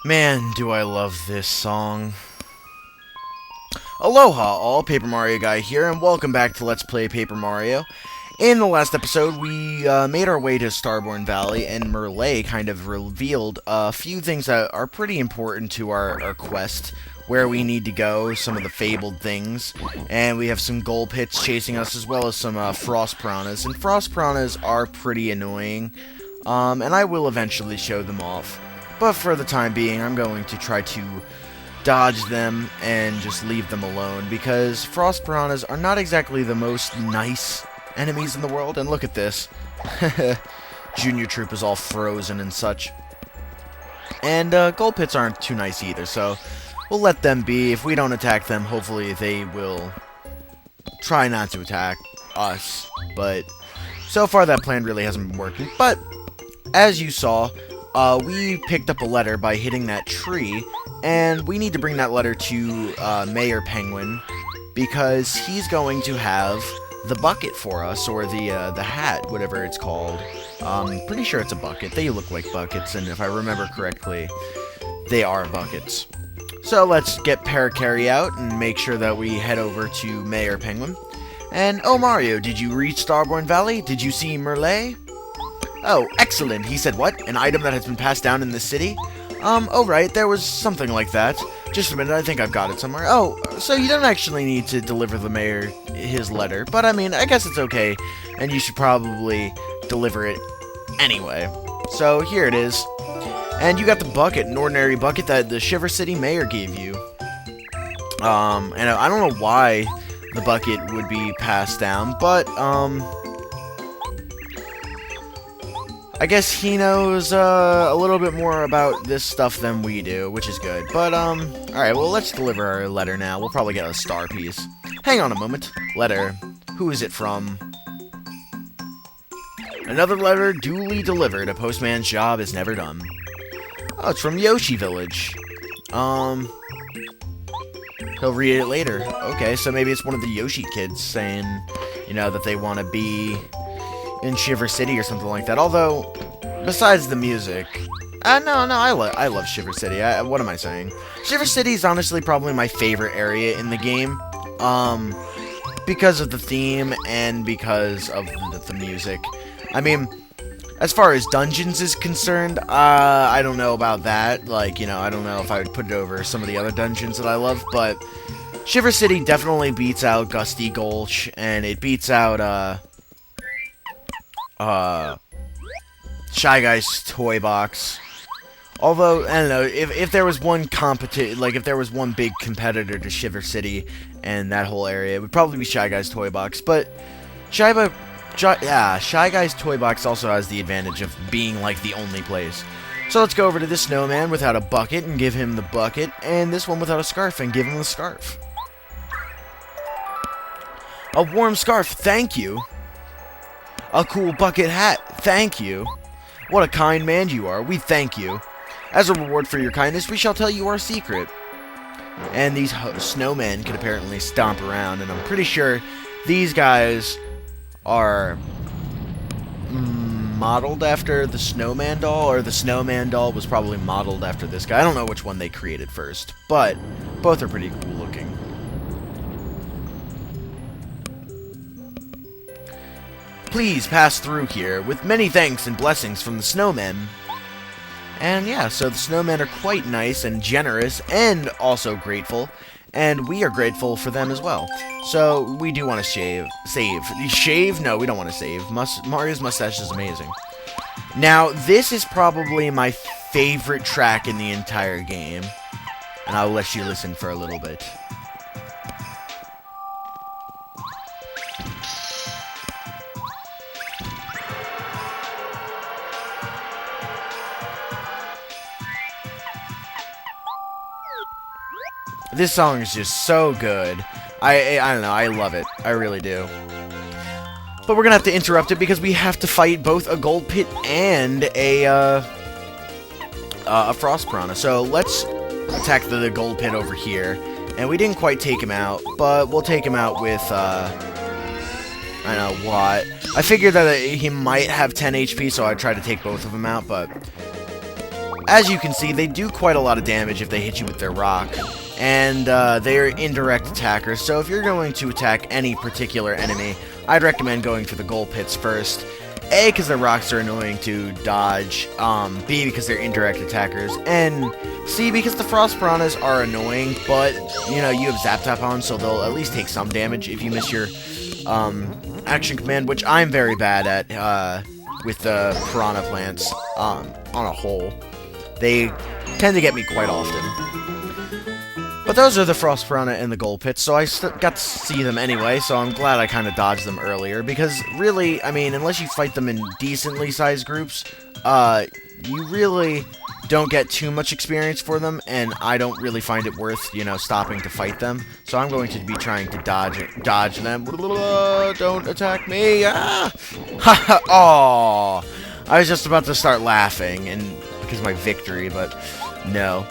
Man, do I love this song. Aloha all, Paper Mario Guy here, and welcome back to Let's Play Paper Mario. In the last episode, we made our way to Starborn Valley, and Merlar kind of revealed a few things that are pretty important to our quest, where we need to go, some of the fabled things, and we have some gold pits chasing us, as well as some frost piranhas, and frost piranhas are pretty annoying, and I will eventually show them off. But for the time being, I'm going to try to dodge them and just leave them alone, because frost piranhas are not exactly the most nice enemies in the world. And look at this. Junior Troop is all frozen and such. And gold pits aren't too nice either, so we'll let them be. If we don't attack them, hopefully they will try not to attack us. But so far that plan really hasn't been working. But as you saw, we picked up a letter by hitting that tree, and we need to bring that letter to Mayor Penguin, because he's going to have the bucket for us, or the hat, whatever it's called. Pretty sure it's a bucket. They look like buckets, and if I remember correctly, they are buckets. So let's get Parakarry out and make sure that we head over to Mayor Penguin. And, oh Mario, did you reach Starborn Valley? Did you see Merlar? Oh, excellent. He said what? An item that has been passed down in the city? Oh right, there was something like that. Just a minute, I think I've got it somewhere. Oh, so you don't actually need to deliver the mayor his letter, but I mean, I guess it's okay, and you should probably deliver it anyway. So, here it is. And you got the bucket, an ordinary bucket that the Shiver City mayor gave you. And I don't know why the bucket would be passed down, but, I guess he knows a little bit more about this stuff than we do, which is good. But, alright, well, let's deliver our letter now. We'll probably get a star piece. Hang on a moment. Letter. Who is it from? Another letter duly delivered. A postman's job is never done. Oh, it's from Yoshi Village. He'll read it later. Okay, so maybe it's one of the Yoshi kids saying, you know, that they want to be in Shiver City or something like that. Although, besides the music, I love Shiver City. What am I saying? Shiver City is honestly probably my favorite area in the game, because of the theme and because of the music. I mean, as far as dungeons is concerned, I don't know about that. Like, you know, I don't know if I would put it over some of the other dungeons that I love, but Shiver City definitely beats out Gusty Gulch, and it beats out, Shy Guy's Toy Box. Although, I don't know, if there was one if there was one big competitor to Shiver City and that whole area, it would probably be Shy Guy's Toy Box. But Shy Guy's Toy Box also has the advantage of being like the only place. So let's go over to this snowman without a bucket and give him the bucket, and this one without a scarf and give him the scarf. A warm scarf, thank you. A cool bucket hat, thank you. What a kind man you are, we thank you. As a reward for your kindness, we shall tell you our secret. And these snowmen can apparently stomp around, and I'm pretty sure these guys are modeled after the snowman doll, or the snowman doll was probably modeled after this guy. I don't know which one they created first, but both are pretty cool looking. Please pass through here, with many thanks and blessings from the snowmen. And yeah, so the snowmen are quite nice and generous, and also grateful, and we are grateful for them as well. So, we do want to save. Shave? No, we don't want to save. Mario's mustache is amazing. Now, this is probably my favorite track in the entire game, and I'll let you listen for a little bit. This song is just so good. I don't know, I love it. I really do. But we're gonna have to interrupt it because we have to fight both a gold pit and a frost piranha. So let's attack the gold pit over here. And we didn't quite take him out, but we'll take him out with, I don't know what. I figured that he might have 10 HP, so I tried to take both of them out, but as you can see, they do quite a lot of damage if they hit you with their rock. And they are indirect attackers, so if you're going to attack any particular enemy, I'd recommend going for the goal pits first. A, because their rocks are annoying to dodge, B, because they're indirect attackers, and C, because the frost piranhas are annoying, but, you know, you have zap tap on, so they'll at least take some damage if you miss your action command, which I'm very bad at with the piranha plants on a whole. They tend to get me quite often. But those are the frost piranha and the gold pits, so I got to see them anyway, so I'm glad I kind of dodged them earlier, because really, I mean, unless you fight them in decently sized groups, you really don't get too much experience for them, and I don't really find it worth, you know, stopping to fight them, so I'm going to be trying to dodge them. Don't attack me! Ah! Haha! Aww! I was just about to start laughing, and because of my victory, but no.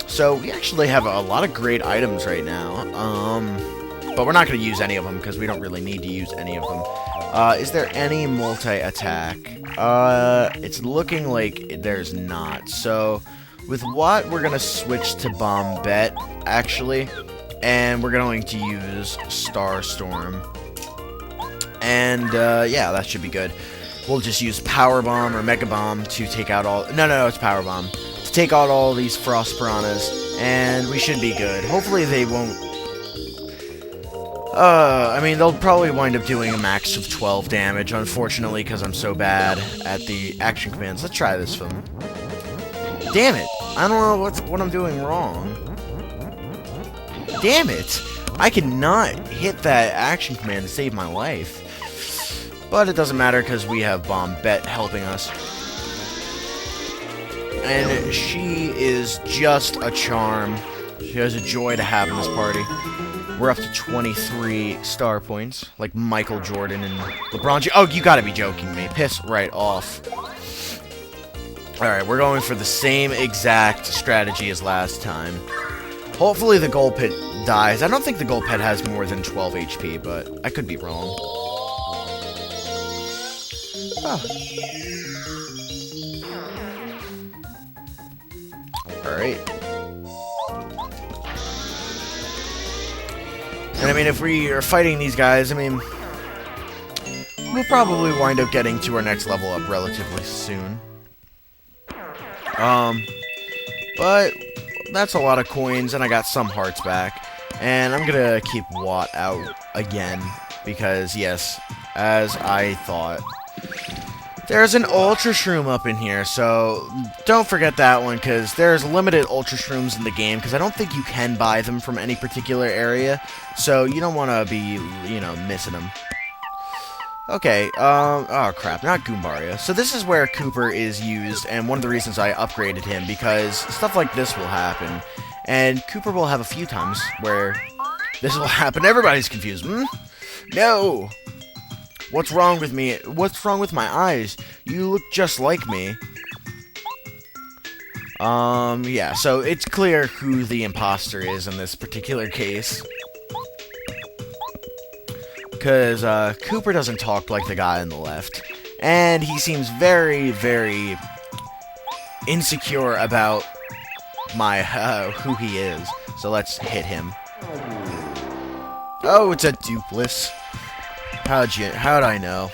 So, we actually have a lot of great items right now, but we're not going to use any of them, because we don't really need to use any of them. Is there any multi-attack? It's looking like there's not. So, with what, we're going to switch to Bombette, actually, and we're going to use Starstorm. And, yeah, that should be good. We'll just use Power Bomb or Mega Bomb to take out all... No, it's Power Bomb. Take out all these frost piranhas, and we should be good. Hopefully they won't... I mean, they'll probably wind up doing a max of 12 damage, unfortunately, because I'm so bad at the action commands. Let's try this film. Damn it! I don't know what I'm doing wrong. Damn it! I cannot hit that action command to save my life. But it doesn't matter, because we have Bombette helping us. And she is just a charm. She has a joy to have in this party. We're up to 23 star points, like Michael Jordan and LeBron James. Oh, you gotta be joking me. Piss right off. Alright, we're going for the same exact strategy as last time. Hopefully the gold pit dies. I don't think the gold pit has more than 12 HP, but I could be wrong. Oh. Alright. And I mean, if we are fighting these guys, I mean, we'll probably wind up getting to our next level up relatively soon. But that's a lot of coins, and I got some hearts back. And I'm gonna keep Watt out again, because yes, as I thought. There's an Ultra Shroom up in here, so don't forget that one, because there's limited Ultra Shrooms in the game, because I don't think you can buy them from any particular area, so you don't want to be, you know, missing them. Okay, oh crap, not Goombaria. So this is where Kooper is used, and one of the reasons I upgraded him, because stuff like this will happen, and Kooper will have a few times where this will happen. Everybody's confused. No! What's wrong with me? What's wrong with my eyes? You look just like me. Yeah, so it's clear who the imposter is in this particular case. Because, Kooper doesn't talk like the guy on the left. And he seems very, very insecure about who he is. So let's hit him. Oh, it's a Dupless. How'd I know?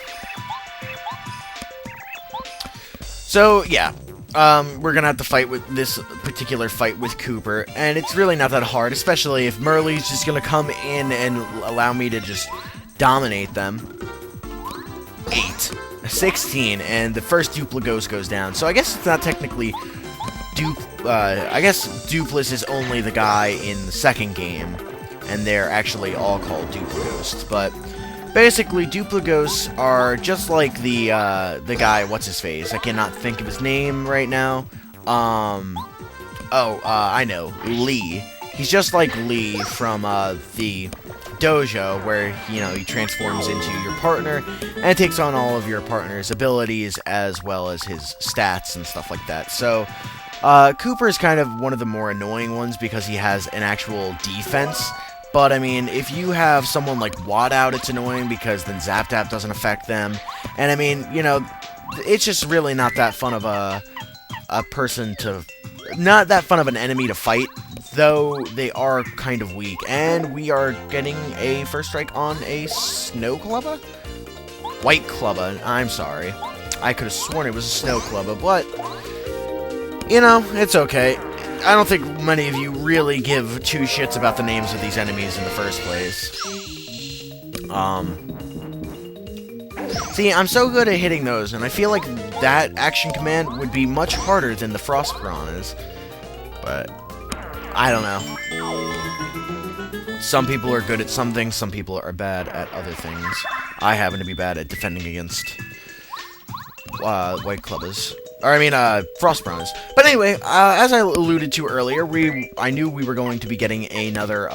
So, yeah. We're gonna have to fight with this particular fight with Kooper, and it's really not that hard, especially if Merly's just gonna come in and allow me to just dominate them. 8. 16, and the first Duplagos goes down. So I guess it's not technically I guess Dupless is only the guy in the second game, and they're actually all called Duplagos, but basically, Duplagos are just like the guy, what's-his-face? I cannot think of his name right now. I know, Lee. He's just like Lee from, the dojo, where, you know, he transforms into your partner, and takes on all of your partner's abilities, as well as his stats and stuff like that. So, Kooper is kind of one of the more annoying ones, because he has an actual defense. But, I mean, if you have someone like Watt out, it's annoying, because then Zap Tap doesn't affect them. And, I mean, you know, it's just really not that fun of a a person to... Not that fun of an enemy to fight, though they are kind of weak. And we are getting a first strike on a snow clubber? White clubber, I'm sorry. I could have sworn it was a snow clubber, but... You know, it's okay. I don't think many of you really give two shits about the names of these enemies in the first place. See, I'm so good at hitting those, and I feel like that action command would be much harder than the Frost Piranhas. But, I don't know. Some people are good at some things, some people are bad at other things. I happen to be bad at defending against white clubbers. Or, I mean, Frost Piranhas. But anyway, as I alluded to earlier, I knew we were going to be getting another,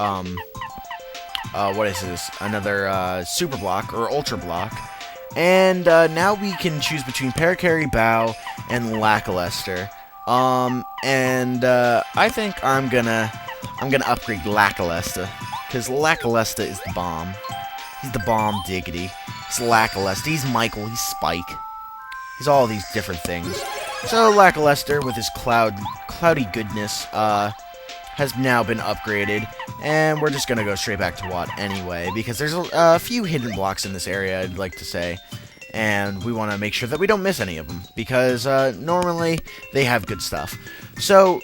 what is this? Another, Super Block, or Ultra Block. And, now we can choose between Parakarry, Bow, and Lackluster. I think I'm gonna upgrade Lackluster. Because Lackluster is the bomb. He's the bomb diggity. He's Lackluster. He's Michael. He's Spike. He's all these different things. So, Lackluster, with his cloudy goodness, has now been upgraded. And we're just gonna go straight back to Watt anyway, because there's a few hidden blocks in this area, I'd like to say. And we want to make sure that we don't miss any of them, because normally they have good stuff. So,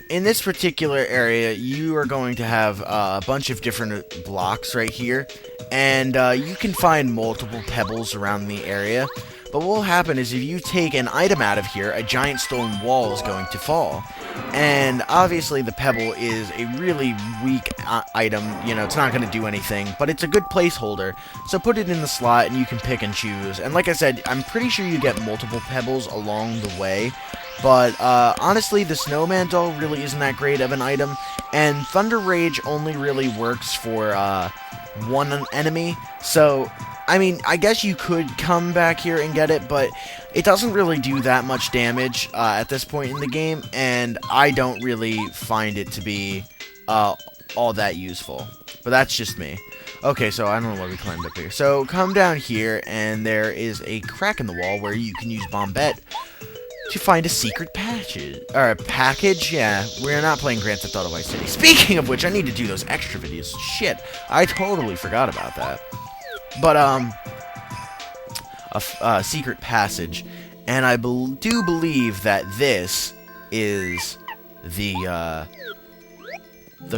in this particular area, you are going to have a bunch of different blocks right here, and you can find multiple pebbles around the area. But what will happen is if you take an item out of here, a giant stone wall is going to fall. And obviously the pebble is a really weak item, you know, it's not going to do anything, but it's a good placeholder. So put it in the slot and you can pick and choose. And like I said, I'm pretty sure you get multiple pebbles along the way. But honestly, the Snowman doll really isn't that great of an item. And Thunder Rage only really works for one enemy. So, I mean, I guess you could come back here and get it, but it doesn't really do that much damage at this point in the game, and I don't really find it to be all that useful. But that's just me. Okay, so I don't know why we climbed up here. So come down here, and there is a crack in the wall where you can use Bombette to find a secret package. Yeah, we're not playing Grand Theft Auto Vice City. Speaking of which, I need to do those extra videos. Shit, I totally forgot about that. But, a secret passage, and I do believe that this is the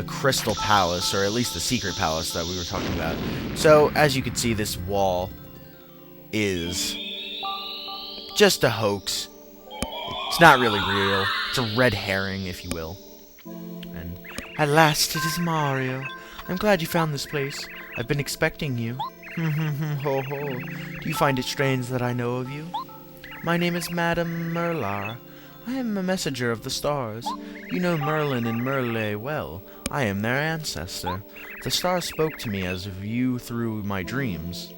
Crystal Palace, or at least the secret palace that we were talking about. So, as you can see, this wall is just a hoax. It's not really real. It's a red herring, if you will. And at last, it is Mario. I'm glad you found this place. I've been expecting you. Ho ho. Do you find it strange that I know of you? My name is Madame Merlar. I am a messenger of the stars. You know Merlin and Merle well. I am their ancestor. The stars spoke to me as of you through my dreams.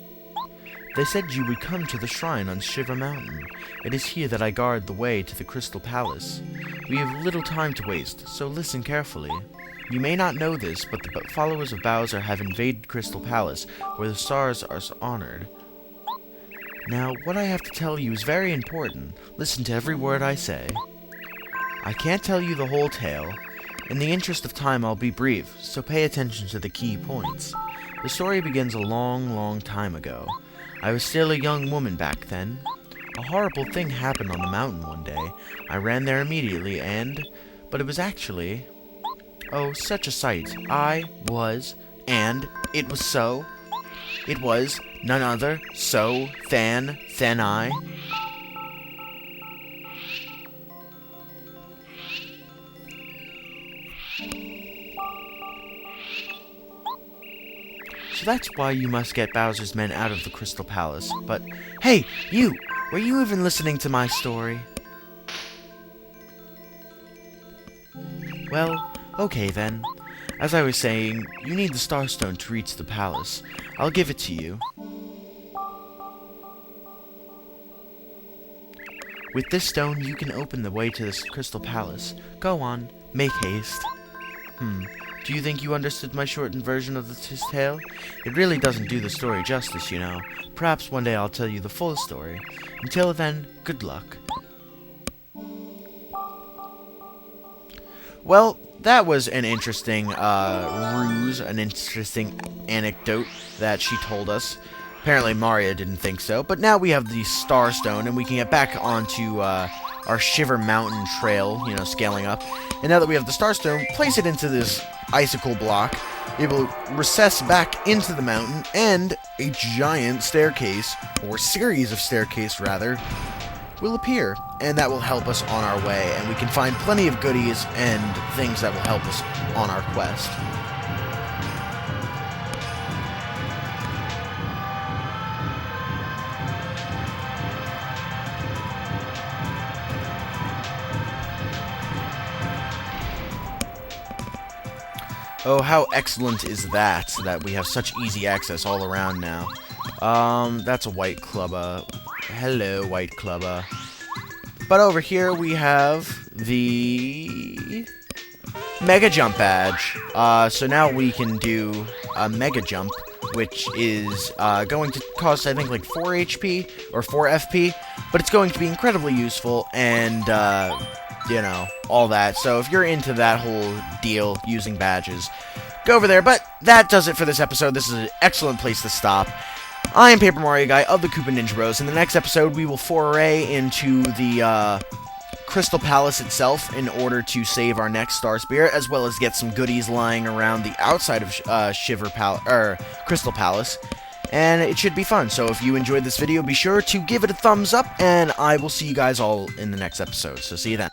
They said you would come to the shrine on Shiver Mountain. It is here that I guard the way to the Crystal Palace. We have little time to waste, so listen carefully. You may not know this, but the followers of Bowser have invaded Crystal Palace, where the stars are honored. Now, what I have to tell you is very important. Listen to every word I say. I can't tell you the whole tale. In the interest of time, I'll be brief, so pay attention to the key points. The story begins a long, long time ago. I was still a young woman back then. A horrible thing happened on the mountain one day. I ran there immediately but it was actually... Oh, such a sight. It was so. It was none other, than I. So that's why you must get Bowser's men out of the Crystal Palace. But, hey, you! Were you even listening to my story? Well... Okay, then. As I was saying, you need the Starstone to reach the palace. I'll give it to you. With this stone, you can open the way to this Crystal Palace. Go on, make haste. Do you think you understood my shortened version of this tale? It really doesn't do the story justice, you know. Perhaps one day I'll tell you the full story. Until then, good luck. Well, that was an interesting ruse, an interesting anecdote that she told us. Apparently Mario didn't think so, but now we have the Star Stone, and we can get back onto our Shiver Mountain trail, you know, scaling up. And now that we have the Star Stone, place it into this icicle block. It will recess back into the mountain, and a giant staircase, or series of staircase rather, will appear, and that will help us on our way, and we can find plenty of goodies and things that will help us on our quest. Oh, how excellent is that we have such easy access all around now. That's a white clubber. Hello, white clubber. But over here we have the Mega Jump badge. So now we can do a Mega Jump, which is going to cost, I think, like 4 HP or 4 FP, but it's going to be incredibly useful and, you know, all that. So if you're into that whole deal using badges, go over there. But that does it for this episode. This is an excellent place to stop. I am Paper Mario Guy of the KoopaNinjaBros. In the next episode, we will foray into the Crystal Palace itself in order to save our next Star Spirit, as well as get some goodies lying around the outside of Crystal Palace. And it should be fun. So if you enjoyed this video, be sure to give it a thumbs up, and I will see you guys all in the next episode. So see you then.